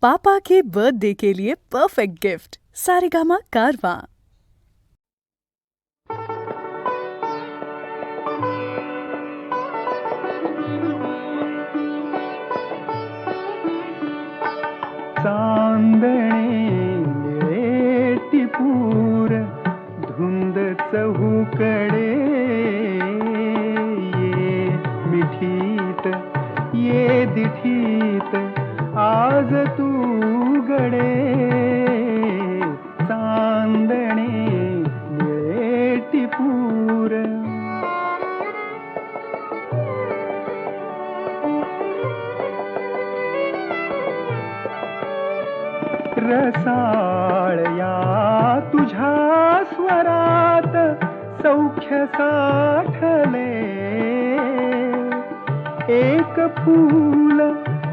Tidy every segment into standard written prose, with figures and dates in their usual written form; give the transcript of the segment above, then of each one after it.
पापा के birthday के लिए perfect gift Saregama कारवां। चांदणे टिपूर धुंद चहूकडे ये मिठीत ये दिठीत आज तू गडे चांदणे टिपूर रसाळ या तुझ्या स्वरात सौख्य साठले एक फूल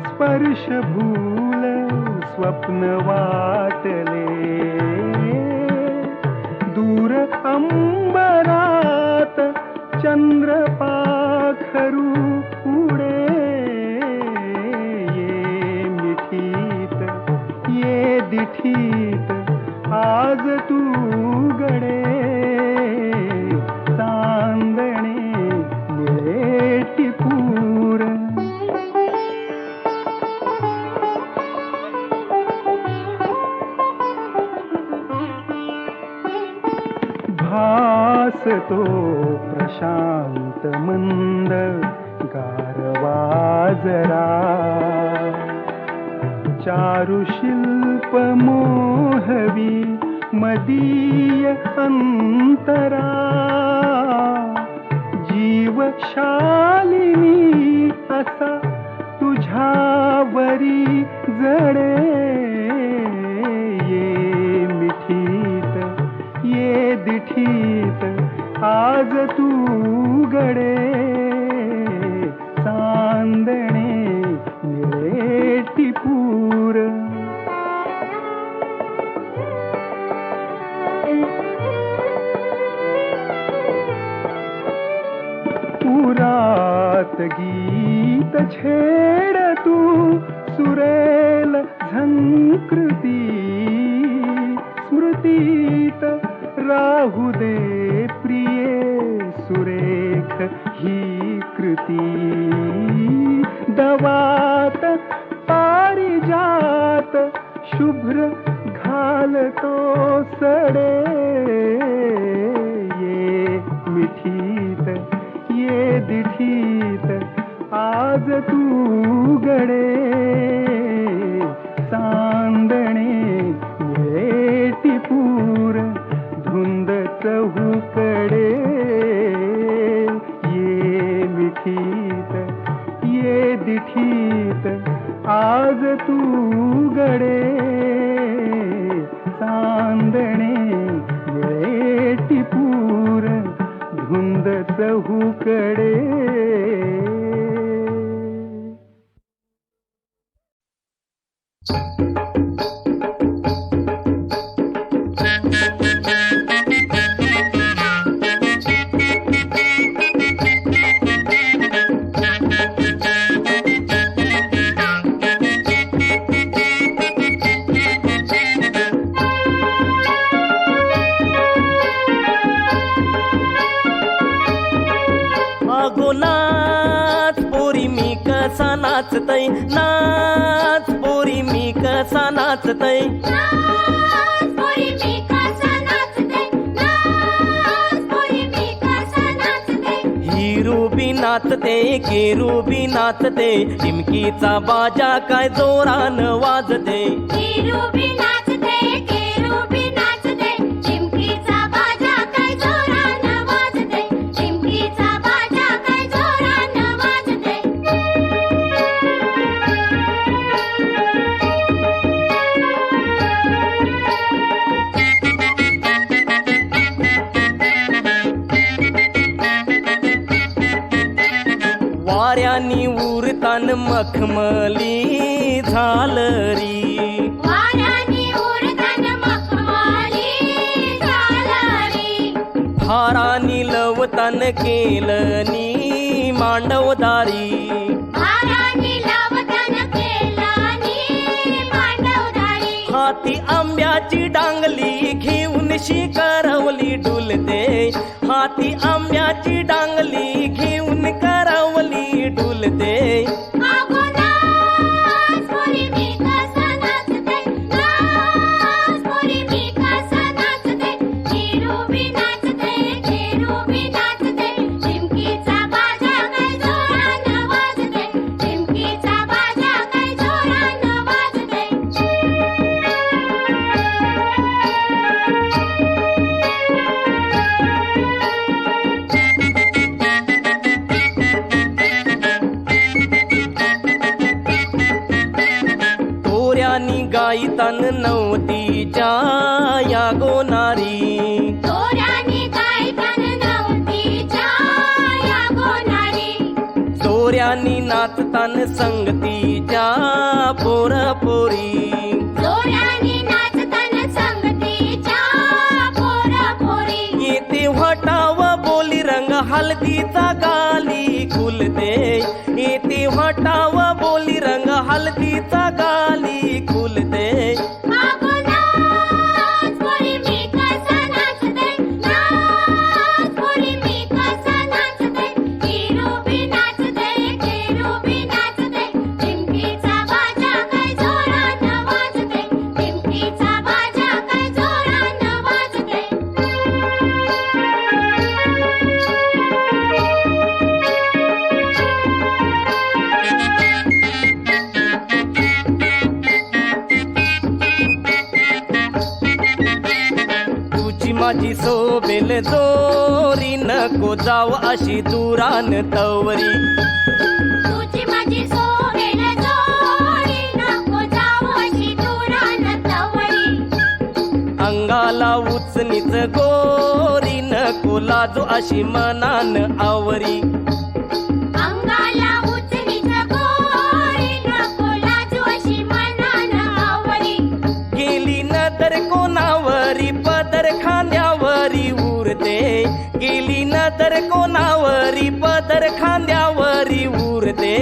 स्पर्श भूल स्वप्न वाटले दूर अंबरात चंद्र पाखरू उडे ये मिठीत ये दिठीत आज तू गडे चांदणे निळे टिपूर भास तो प्रशांत मंद गारवा जरा चारुशिल्प मोहवी मदीय अंतरा जीव शालिनी असा तुझ्यावरी जडे ये मिठीत ये दिठीत आज तू गडे चांदणे निळे टिपूर पुरात गीत छेड तू सुरेल झंकृती स्मृतीत राहू दे प्रिये सुरेख ही कृती दवात पारिजात शुभ्र घालतो सडे ये मिठीत ये दिठीत आज तू गडे चांदणे निळे टिपूर धुंद चहूकडे ये मिठीत ये दिठीत आज तू गडे चांदणे निळे टिपूर धुंद चहूकडे नाचतय नाच पोरी मी कसा नाचतय हिरू बी नाचते केरू बी नाचते चिमकीचा बाजा काय जोरान वाजते हिरू बी नाचते केरू बी नाचते चिमकीचा बाजा काय जोरान वाजते चिमकीचा बाजा काय जोरान वाजते वाऱ्यानी उरतान मखमली झालरी वाऱ्यानी उरतान मखमली झालरी भारानी लवतान केलनी मांडवदारी भारानी लवतान केलनी मांडवदारी हाती आंब्याची डांगली घेऊन शिकारवली डुलते, हाती आंब्याची डांगली घेऊन करवली डुलते. अगो नाच पोरी मी कसा नाचते, नाच पोरी मी कसा नाचते, केरूबी नाचते, केरूबी नाचते, चिमकीचा बाजा काय जोरानं वाजते, चिमकीचा बाजा काय जोरानं वाजते. तोऱ्यानी गाई तन नवतीच्या या गोनारी, तोऱ्यानी गाय तन नवतीच्या या गोनारी, तोऱ्यानी नाचतान संगतीच्या पोर पोरी. तोऱ्यानी नाचताना संगतीच्या पोरा पोरी. येते व्हटाव बोली रंग हलदीचा गाली खुलते, येते व्हटाव बोली रंग हलदीचा गाली खुलते. अगो नाच पोरी मी कसा नाचते, नाच पोरी मी कसा नाचते, केरूबी नाचते, केरूबी नाचते, चिमकीचा बाजा काय जोरानं वाजते, चिमकीचा बाजा काय जोरानं वाजते. तुझी माझी सोबेल जोरी नको जाव अशी दुरान तवरी. तुझी माझी सोबेल जोडी नको जाऊ अशी दुरान तवरी. अंगाला उचनीच गोरी नको लाजू अशी मनान आवरी. अंगाला उचलीच गोरी नको लाजू अशी मनानं आवरी. गेली नदर कोणावरी पदर खांद्यावरी उरते, गेली नदर कोणावरी पदर खांद्यावरी उरते.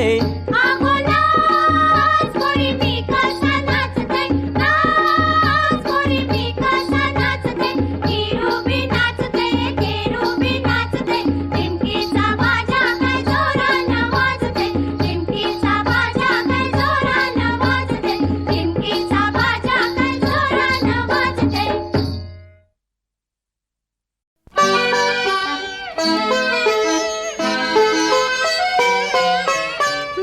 अगो नाच पोरी मी कसा नाचते, नाच पोरी मी कसा नाचते, केरूबी नाचते, केरूबी नाचते, चिमकीचा बाजा काय जोरानं वाजते, चिमकीचा बाजा काय जोरानं वाजते, चिमकीचा बाजा काय जोरानं वाजते.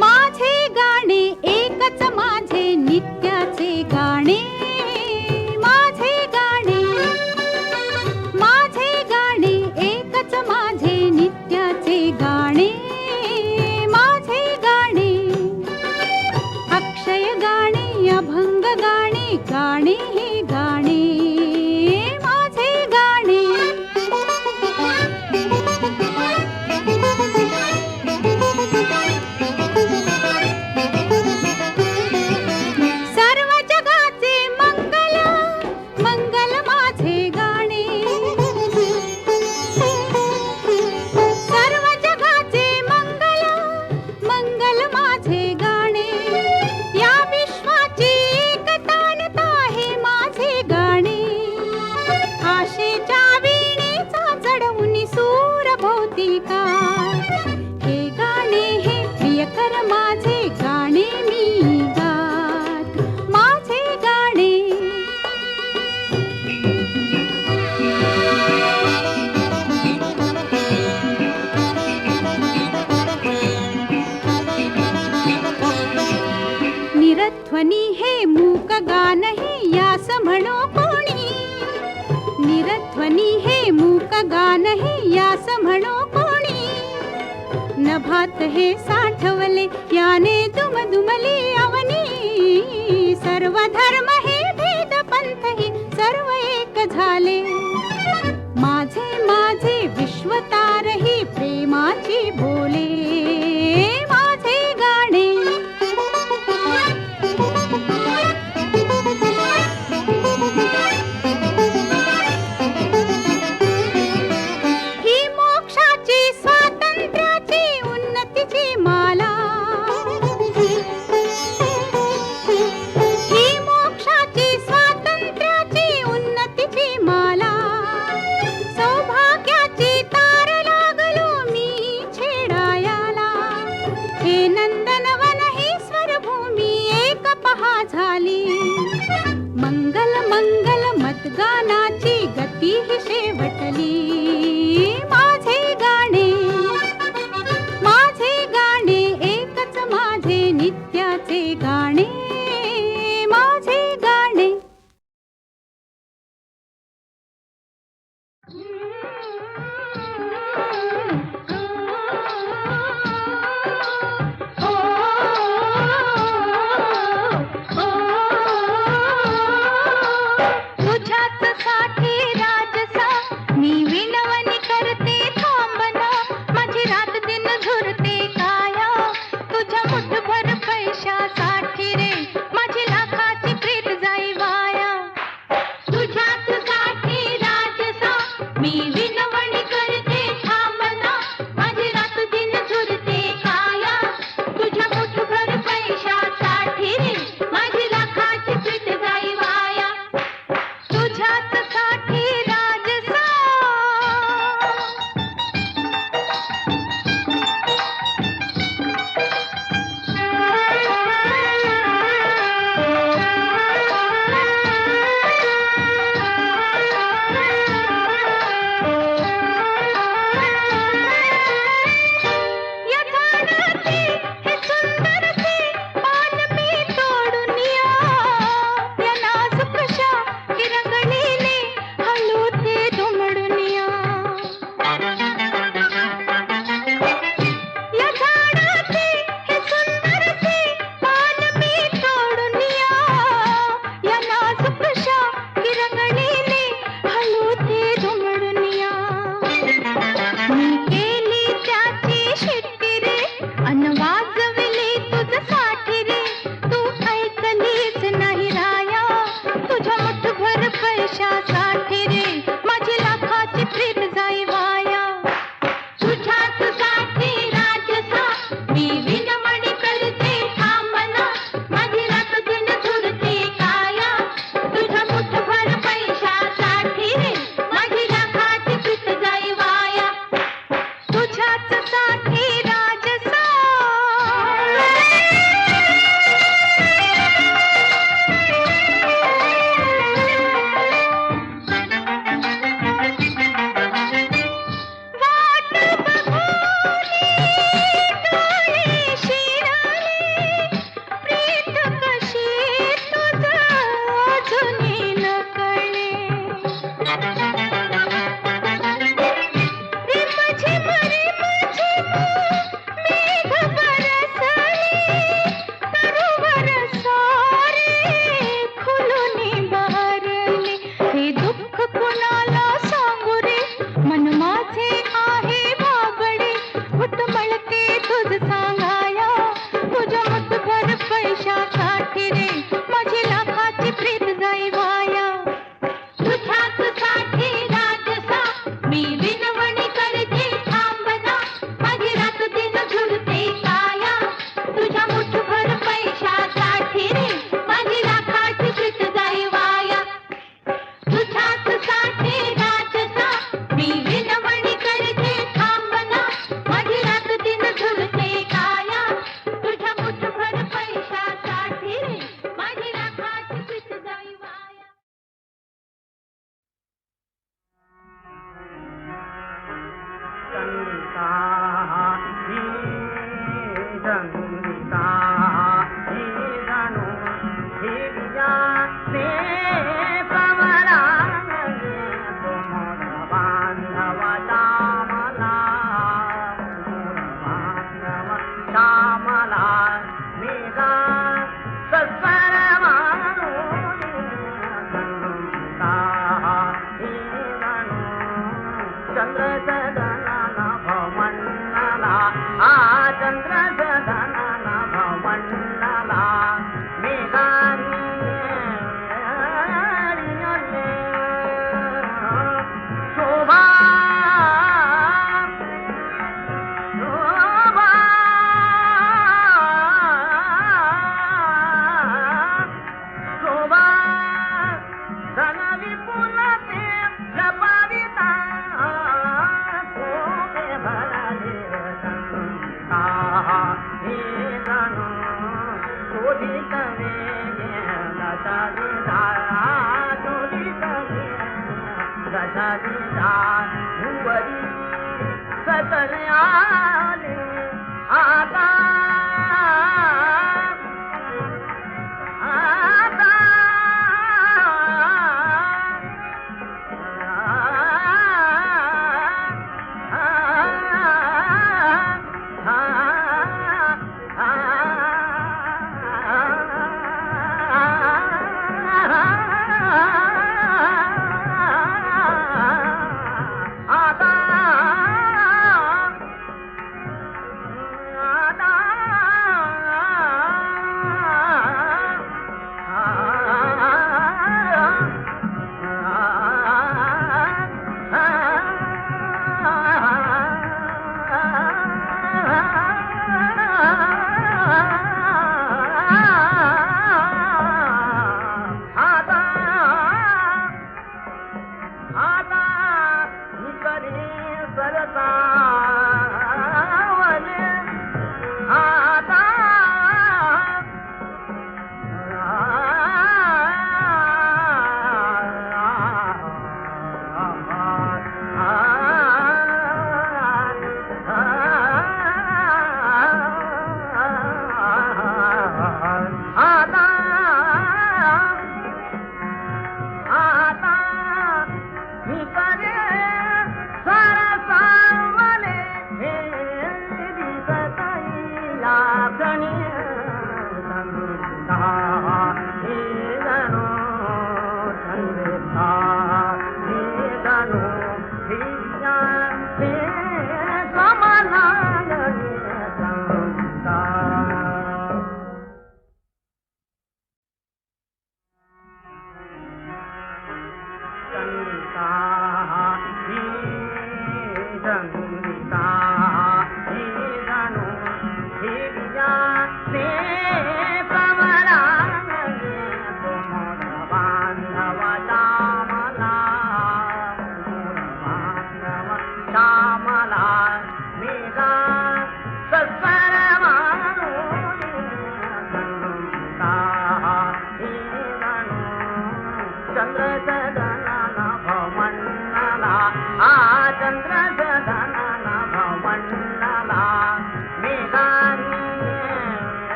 माझे गाणे एकच माझे नित्याचे गाणे, माझे गाणे, माझे गाणे एकच माझे नित्याचे गाणे, माझे गाणे. अक्षय गाणे, अभंग गाणे, गाणे हे गाणे, माझे गाणे. सर्व जगाचे मंगल, मंगल माझे गाणे. सर्व जगाचे मंगल, मंगल माझे गाणे. या विश्वाची एकता आणता हे माझे गाणे. आशेच्या वीणेचा जडवून सूर भोवतिका, हे गाणे हे प्रियकर माझे गाणे मी गात, माझे गाणे. निरध्वनी हे मूक गान हे यास म्हणो कोणी, निरध्वनी हे मूक गान हे यास म्हणो कोणी. नभात हे साठवले याने दुमदुमली अवनी, सर्व धर्म हे भेद पंथ हे सर्व एक झाले. माझे माझे विश्वतार ही प्रेमाची बोले, माझे गाणे. ही मोक्षाची स्वातंत्र्याची उन्नतीची माला, ही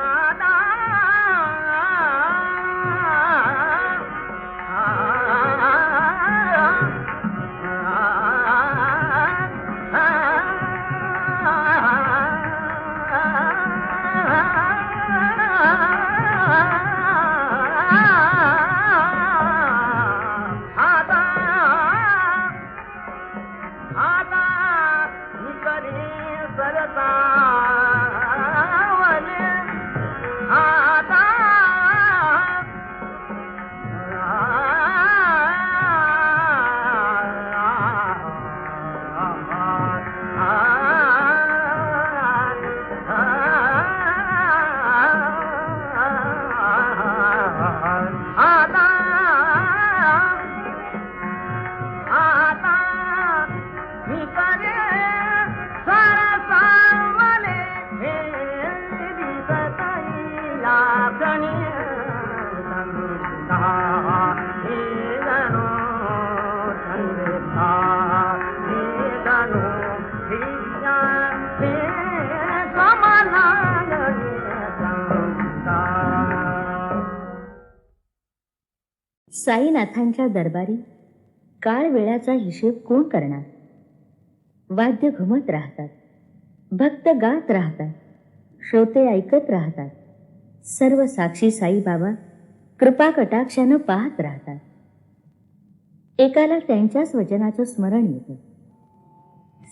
आता वारी सरसावले आता साईनाथांच्या दरबारी काळ वेळाचा हिशेब कोण करणार. वाद्य घुमत राहतात, भक्त गात राहतात, श्रोते ऐकत राहतात. सर्व साक्षी साईबाबा कृपा कटाक्षानं पाहत राहतात. एकाला त्यांच्याच वचनाचं स्मरण येतं.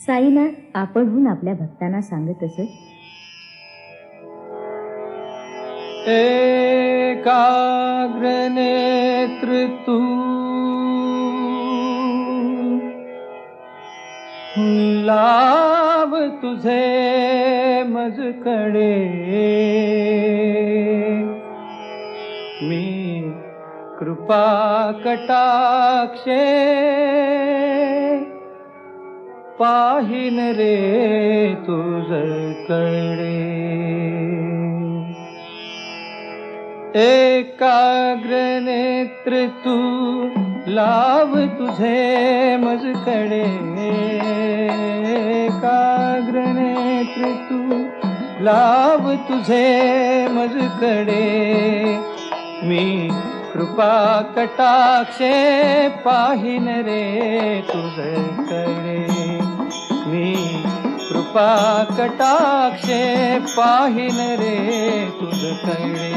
साईनाथ आपणहून आपल्या भक्तांना सांगत असत, एकाग्र नेत्र तू लाव तुझे मजकडे, मी कृपा कटाक्षे पाहिन रे तुझकडे. एकाग्र नेत्र तू लाव तुझे मजकडे, एकाग्र नेत्र तू लाव तुझे मजकडे, मी कृपा कटाक्षे पाहिन रे तुझकडे, मी कृपा कटाक्षे पाहिन रे तुझकडे.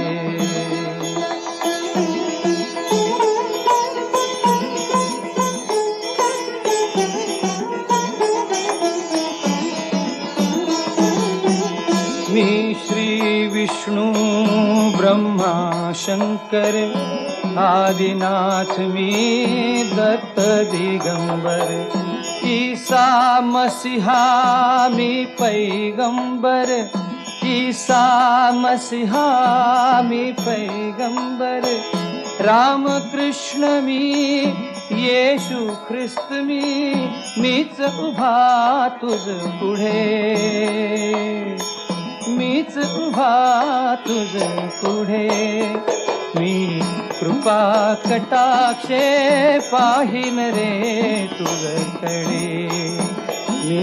मी श्री विष्णू ब्रह्मा शंकर आदिनाथ मी दत्त दिगंबर, ईसा मसीहा मी पैगंबर, ईसा मसीहा मी पैगंबर, राम कृष्ण मी येशू ख्रिस्त मीच उभा तुझ पुढे, मीच उभा तुझ पुढे, मी कृपा कटाक्षे पाहिन रे तुझकडे, मी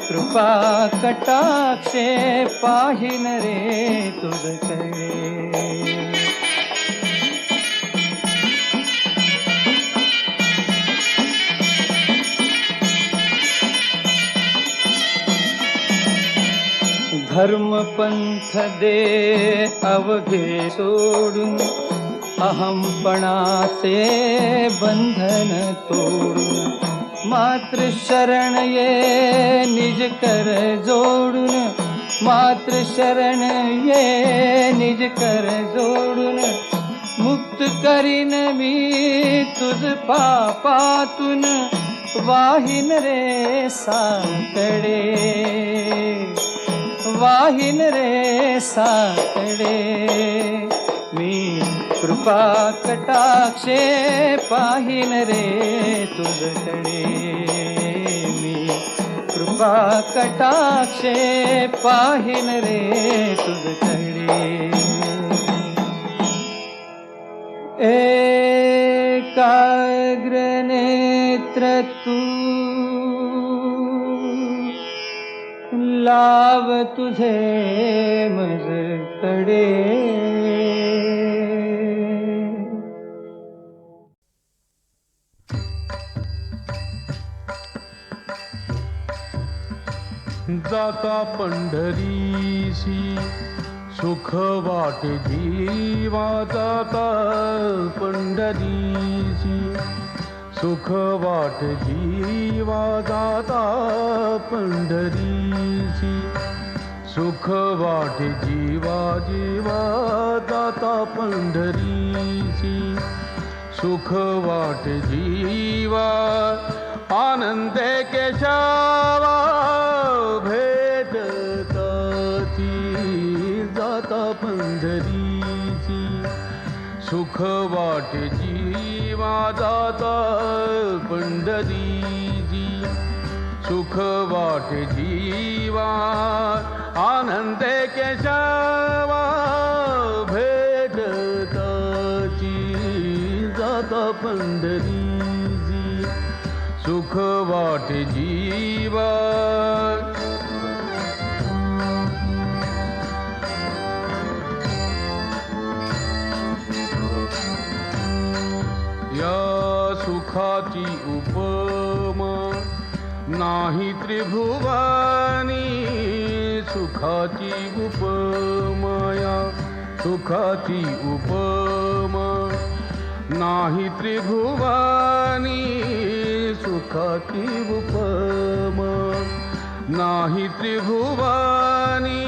कृपा कटाक्षे पाहिन रे तुझकडे. धर्म पंथ दे अवघे सोडून, अहमपणाचे बंधन तोडून, मात्र शरण ये निज कर जोडून, मात्र शरण ये निज कर जोडून, मुक्त करीन मी तुझ पापातून, वाहिन रे साकडे, वाहिन रे साकडे, मी कृपा कटाक्षे पाहिन रे तुझकडे, मी कृपा कटाक्षे पाहिन रे तुझकडे. एकाग्र नेत्र तू लाव तुझे मजकडे. जाता पंढरीसी सुख वाट जीवा, जाता पंढरीसी सुख वाट जीवा, जाता पंढरीसी सुख वाटे जीवा जीवा जाता पंढरीसी सुख वाटे जीवा आनंदे केशवा भेटताची जाता पंढरीसी सुख वाटे जीवा जाता पंढरीसी सुख वाटे जीवा आनंदे केशवा भेटताची जाता पंढरीसी सुख वाटे जीवा या सुखाची उपमा नाही त्रिभुवानी सुखाची उपमाया सुखाची उपमा नाही त्रिभुवानी सुखाची उपमा नाही त्रिभुवानी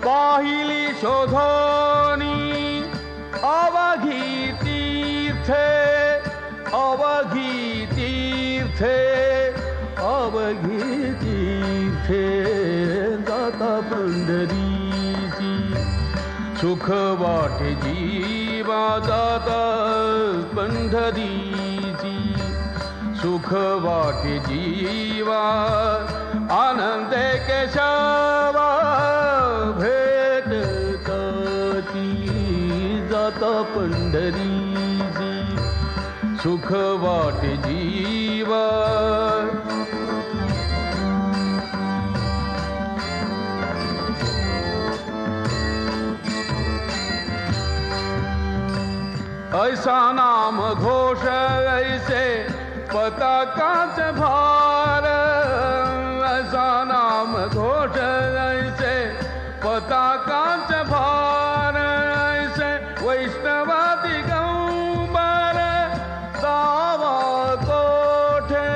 पाहिली शोधोनी अवघी तीर्थे अवघी तीर्थे अवघी तीर्थे जाता पंढरीसी सुख वाटे जीवा जाता पंढरीसी सुख वाटे जीवा आनंदे केशवा भेटताची जाता पंढरीसी सुख वाटे जीवा ऐसा नाम घोष ऐसे पताकाच भार ऐसा नाम घोष ऐसे पताकाच भार ऐसे वैष्णवा दिगंबर दावा कोठे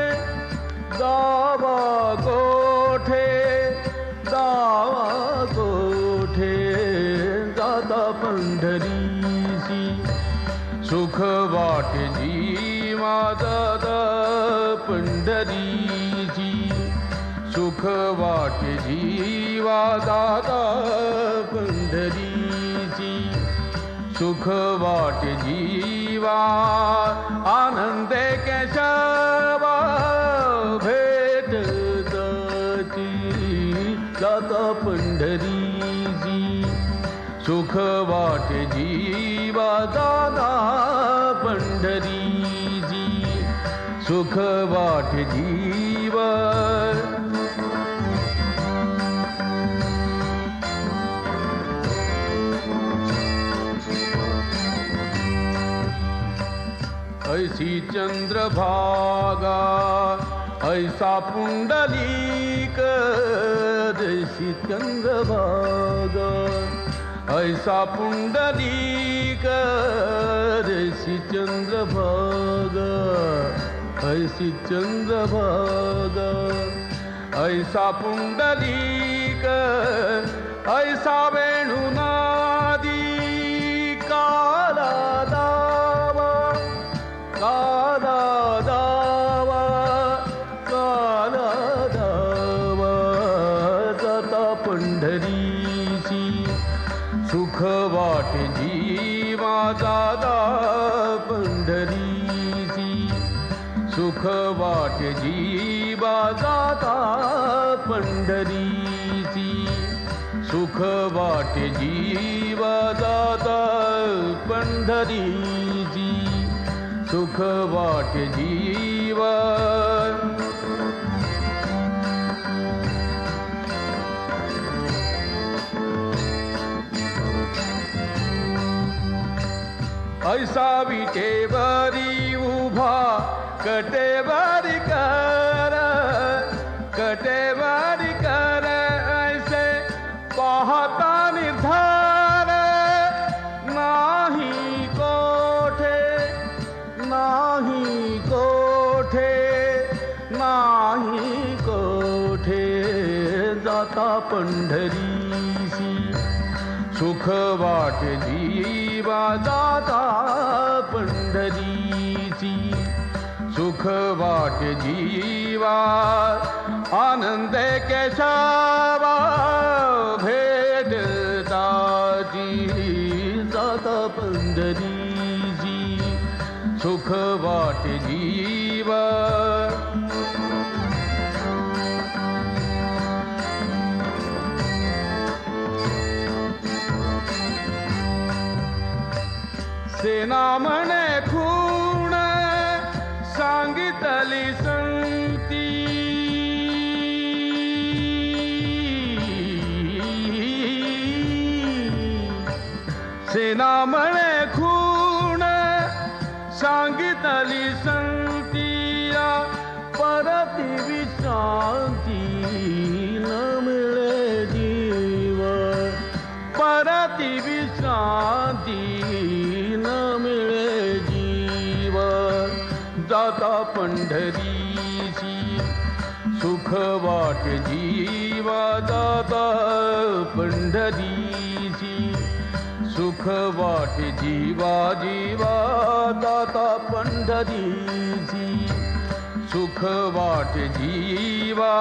दावा कोठे दावा कोठे जाता पंढरीसी सुख वाटे जीवा जाता पंढरीसी सुख वाटे जीवा जाता पंढरीसी सुख वाटे जीवा आनंदे केशवा भेटताची जाता पंढरीसी सुख वाटे जीवा जाता पंढरीसी सुख वाटे जीवा ऐसी चंद्रभागा ऐसा पुंडलीक जैसी चंद्रभागा ऐसा पुंडलीक जैसी चंद्रभागा ऐसी चंद्रभागा ऐसा पुंडलीक ऐसा वेणुनादी काला दावा काला दावा काला दावा जाता पंढरीसी सुख वाटे जीवा जाता पंढरीसी सुख वाटे जीवा जाता पंढरीसी सुख वाटे जीवा जाता पंढरीसी सुख वाटे जीवा ऐसा विटेवरी उभा कटेवारी कर कटेवारी कर ऐसे पाहता निर्धार नाही कोठे नाही कोठे नाही कोठे जाता पंढरीसी सुख वाटे जीवा जाता पंढरीसी सुख वाटे जीवा आनंद केशवा भेटताची जाता पंढरीसी सुख वाटे जीवा सेना म्हणे खूण सांगितली संती सेना म्हणे खूण सांगितली संतिया परती विश्रांती न मिळे जीव परती विश्रांती न मिळे जीव जाता पंढरीसी सुख वाटे जीवा जाता पंढरीसी सुख वाटे जीवा जीवा जाता पंढरीसी सुख वाटे जीवा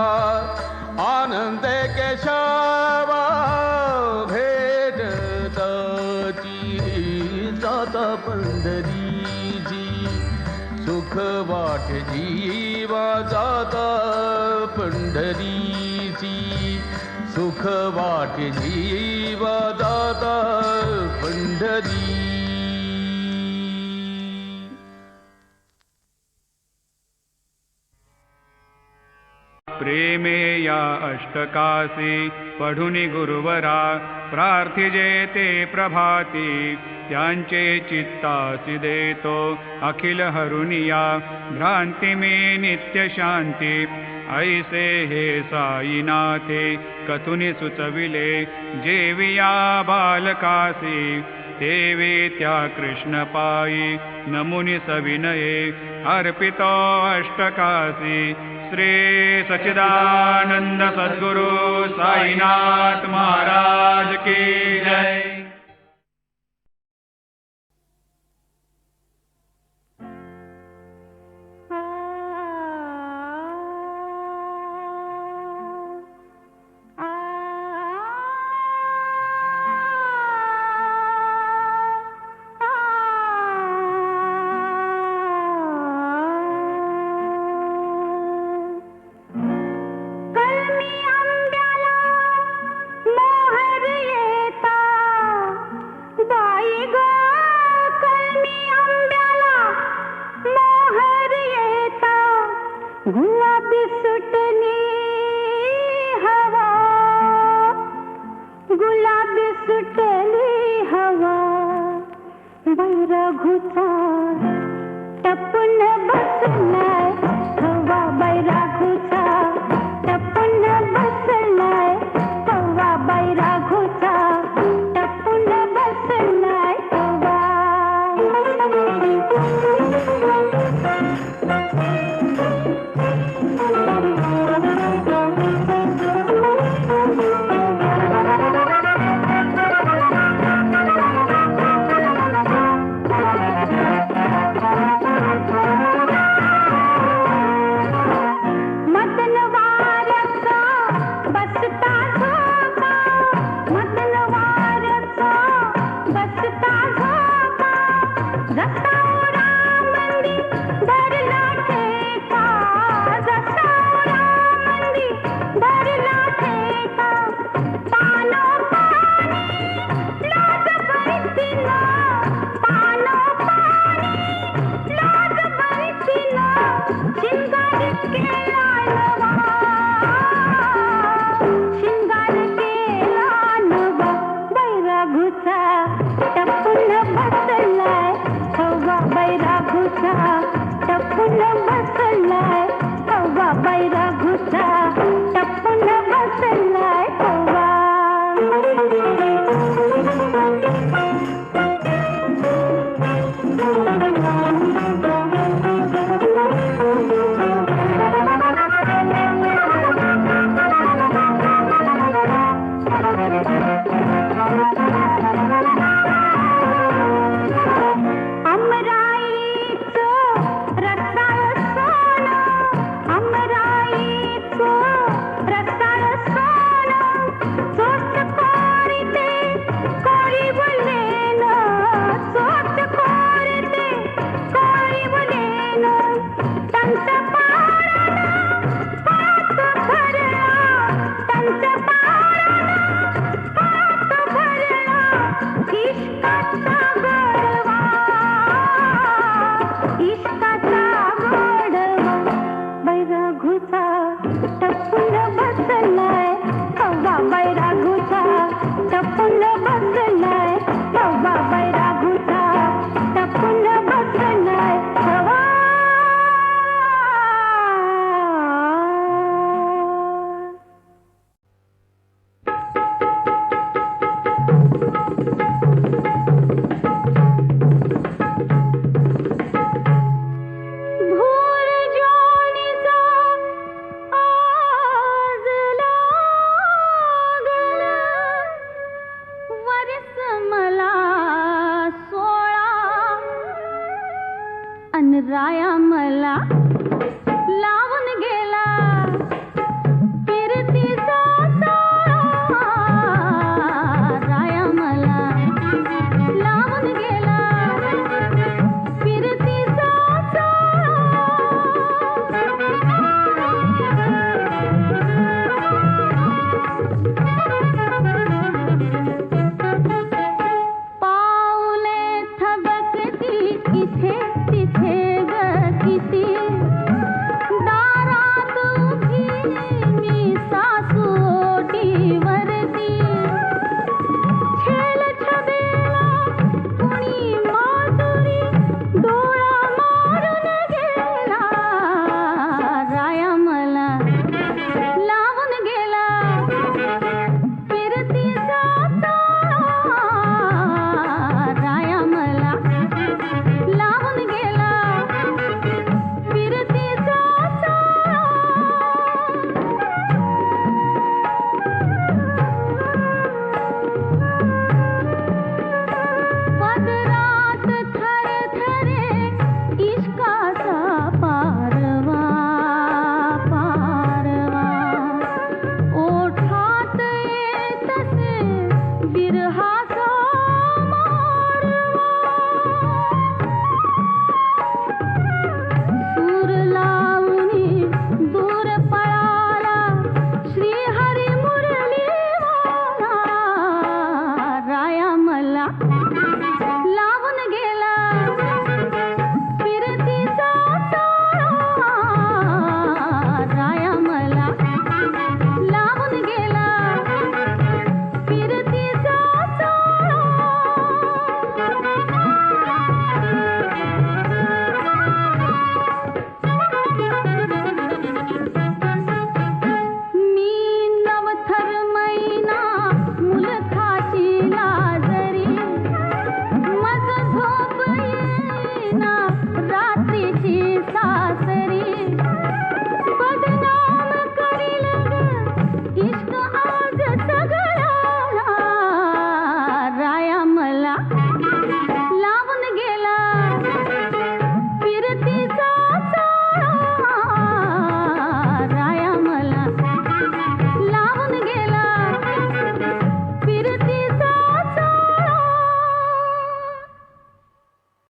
आनंद केशवा भेटताची जाता पंढरीसी सुख वाटे जीवा जाता पंढरीसी सुख वाटे जीवा जाता पंढरी प्रेमे या अष्टकासी पढुनी गुरुवरा प्रार्थिजे ते प्रभाती त्यांचे चित्तासी देतो अखिल हरुनिया भ्रांती में नित्य शांती ऐसे हे साईनाथे कथुनी सुचविले जेविया बालकासी तेवे त्या कृष्ण पायी नमुनी सविनये अर्पितो अष्टकासी श्री सच्चिदानंद सद्गुरु साईनाथ महाराज की जय। गुलाबी सुटली हवा गुलाबी सुटली हवा बैरागुचा टपून बसलाय हवा बैरागुचा टपून बसलाय हवा बैरागुचा टपून बसलाय हवा सा